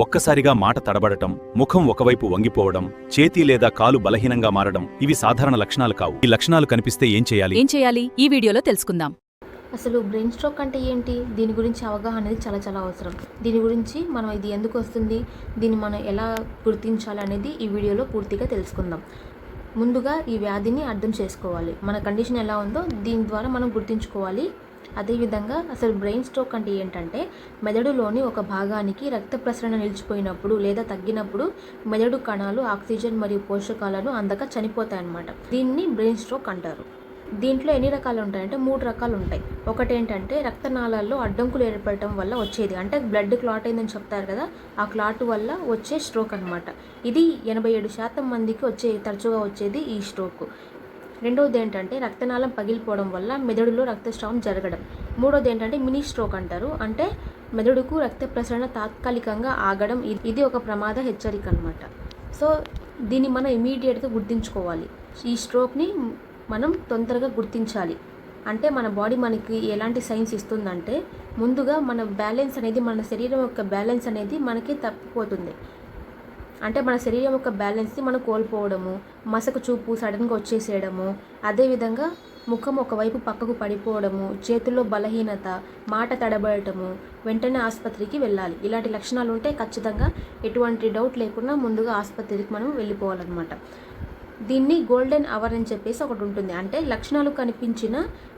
ఒక్కసారిగా మాట తడబడటం, ముఖం ఒకవైపు వంగిపోవడం, చేతి లేదా కాలు బలహీనంగా మారడం ఇవి సాధారణ లక్షణాలు కావు. ఈ లక్షణాలు కనిపిస్తే ఏం చేయాలి? ఈ వీడియోలో తెలుసుకుందాం. అసలు బ్రెయిన్ స్ట్రోక్ అంటే ఏంటి, దీని గురించి అవగాహన అనేది చాలా అవసరం. దీని గురించి మనం ఇది ఎందుకు వస్తుంది, దీన్ని మనం ఎలా గుర్తించాలి అనేది ఈ వీడియోలో పూర్తిగా తెలుసుకుందాం. ముందుగా ఈ వ్యాధిని అర్థం చేసుకోవాలి, మన కండిషన్ ఎలా ఉందో దీని ద్వారా మనం గుర్తించుకోవాలి. అదేవిధంగా అసలు బ్రెయిన్ స్ట్రోక్ అంటే ఏంటంటే, మెదడులోని ఒక భాగానికి రక్త ప్రసరణ నిలిచిపోయినప్పుడు లేదా తగ్గినప్పుడు మెదడు కణాలు ఆక్సిజన్ మరియు పోషకాలను అందక చనిపోతాయన్నమాట. దీన్ని బ్రెయిన్ స్ట్రోక్ అంటారు. దీంట్లో ఎన్ని రకాలు ఉంటాయంటే 3 రకాలు ఉంటాయి. ఒకటేంటంటే రక్తనాళాల్లో అడ్డంకులు ఏర్పడటం వల్ల వచ్చేది, అంటే బ్లడ్ క్లాట్ అయిందని చెప్తారు కదా, ఆ క్లాట్ వల్ల వచ్చే స్ట్రోక్ అనమాట. ఇది 87% మందికి తరచుగా వచ్చేది ఈ స్ట్రోక్. రెండవది ఏంటంటే రక్తనాళం పగిలిపోవడం వల్ల మెదడులో రక్తస్రావం జరగడం. మూడోది ఏంటంటే మినీ స్ట్రోక్ అంటారు, అంటే మెదడుకు రక్త ప్రసరణ తాత్కాలికంగా ఆగడం. ఇది ఒక ప్రమాద హెచ్చరిక అనమాట. సో దీన్ని మనం ఇమీడియట్గా గుర్తించుకోవాలి. ఈ స్ట్రోక్ని మనం తొందరగా గుర్తించాలి. అంటే మన బాడీ మనకి ఎలాంటి సైన్స్ ఇస్తుందంటే, ముందుగా మన బ్యాలెన్స్ అనేది, మన శరీరం యొక్క బ్యాలెన్స్ అనేది మనకి తప్పిపోతుంది. అంటే మన శరీరం యొక్క బ్యాలెన్స్ని మనం కోల్పోవడము, మసక చూపు సడన్గా వచ్చేసేయడము, అదేవిధంగా ముఖం ఒకవైపు పక్కకు పడిపోవడము, చేతుల్లో బలహీనత, మాట తడబడటము, వెంటనే ఆసుపత్రికి వెళ్ళాలి. ఇలాంటి లక్షణాలు ఉంటే ఖచ్చితంగా ఎటువంటి డౌట్ లేకుండా ముందుగా ఆసుపత్రికి మనం వెళ్ళిపోవాలన్నమాట. దీన్ని గోల్డెన్ అవర్ అని చెప్పేసి ఒకటి ఉంటుంది. అంటే లక్షణాలు కనిపించిన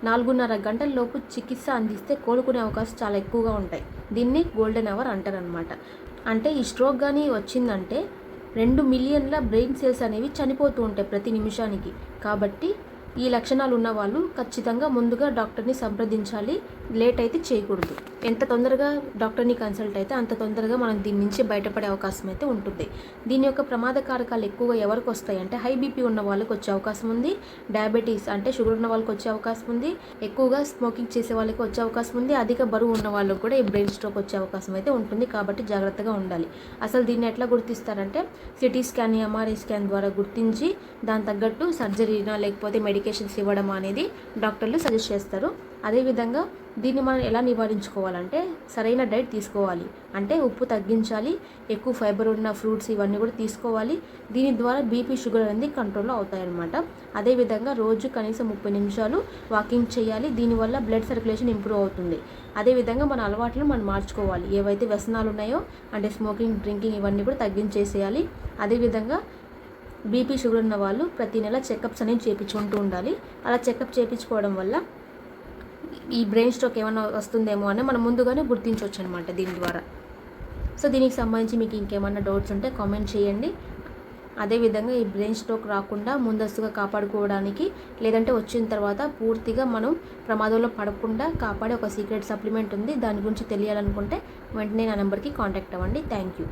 4.5 గంటల లోపు చికిత్స అందిస్తే కోలుకునే అవకాశం చాలా ఎక్కువగా ఉంటాయి. దీన్ని గోల్డెన్ అవర్ అంటారనమాట. అంటే ఈ స్ట్రోక్ కానీ వచ్చిందంటే 2 మిలియన్ల బ్రెయిన్ సెల్స్ అనేవి చనిపోతూ ఉంటాయి ప్రతి నిమిషానికి. కాబట్టి ఈ లక్షణాలు ఉన్న వాళ్ళు ఖచ్చితంగా ముందుగా డాక్టర్ని సంప్రదించాలి. లేట్ అయితే చేయకూడదు. ఎంత తొందరగా డాక్టర్ని కన్సల్ట్ అయితే అంత తొందరగా మనం దీని నుంచి బయటపడే అవకాశం అయితే ఉంటుంది. దీని యొక్క ప్రమాద కారకాలు ఎక్కువగా ఎవరికి వస్తాయి అంటే, హై బీపీ ఉన్న వాళ్ళకి వచ్చే అవకాశం ఉంది, డయాబెటీస్ అంటే షుగర్ ఉన్న వాళ్ళకి వచ్చే అవకాశం ఉంది, ఎక్కువగా స్మోకింగ్ చేసే వాళ్ళకి వచ్చే అవకాశం ఉంది, అధిక బరువు ఉన్న వాళ్ళకి కూడా ఈ బ్రెయిన్ స్ట్రోక్ వచ్చే అవకాశం అయితే ఉంటుంది. కాబట్టి జాగ్రత్తగా ఉండాలి. అసలు దీన్ని ఎట్లా గుర్తిస్తారంటే, సిటీ స్కాన్, ఎంఆర్ఐ స్కాన్ ద్వారా గుర్తించి దాని తగ్గట్టు సర్జరీనా లేకపోతే మెడికేషన్స్ ఇవ్వడం అనేది డాక్టర్లు సజెస్ట్ చేస్తారు. అదేవిధంగా దీన్ని మనం ఎలా నివారించుకోవాలంటే, సరైన డైట్ తీసుకోవాలి. అంటే ఉప్పు తగ్గించాలి, ఎక్కువ ఫైబర్ ఉన్న ఫ్రూట్స్ ఇవన్నీ కూడా తీసుకోవాలి. దీని ద్వారా బీపీ, షుగర్ అనేది కంట్రోల్లో అవుతాయన్నమాట. అదేవిధంగా రోజు కనీసం 30 నిమిషాలు వాకింగ్ చేయాలి. దీనివల్ల బ్లడ్ సర్క్యులేషన్ ఇంప్రూవ్ అవుతుంది. అదేవిధంగా మన అలవాట్లను మనం మార్చుకోవాలి. ఏవైతే వ్యసనాలు ఉన్నాయో అంటే స్మోకింగ్, డ్రింకింగ్ ఇవన్నీ కూడా తగ్గించేసేయాలి. అదేవిధంగా బీపీ, షుగర్ ఉన్న వాళ్ళు ప్రతి నెల చెకప్స్ అనేవి చేయించుకుంటూ ఉండాలి. అలా చెకప్ చేయించుకోవడం వల్ల ఈ బ్రెయిన్ స్ట్రోక్ ఏమైనా వస్తుందేమో అని మనం ముందుగానే గుర్తించవచ్చు అనమాట దీని ద్వారా. సో దీనికి సంబంధించి మీకు ఇంకేమైనా డౌట్స్ ఉంటే కామెంట్ చేయండి. అదేవిధంగా ఈ బ్రెయిన్ స్ట్రోక్ రాకుండా ముందస్తుగా కాపాడుకోవడానికి, లేదంటే వచ్చిన తర్వాత పూర్తిగా మనం ప్రమాదంలో పడకుండా కాపాడే ఒక సీక్రెట్ సప్లిమెంట్ ఉంది. దాని గురించి తెలియాలనుకుంటే వెంటనే నా నెంబర్కి కాంటాక్ట్ అవ్వండి. Thank you.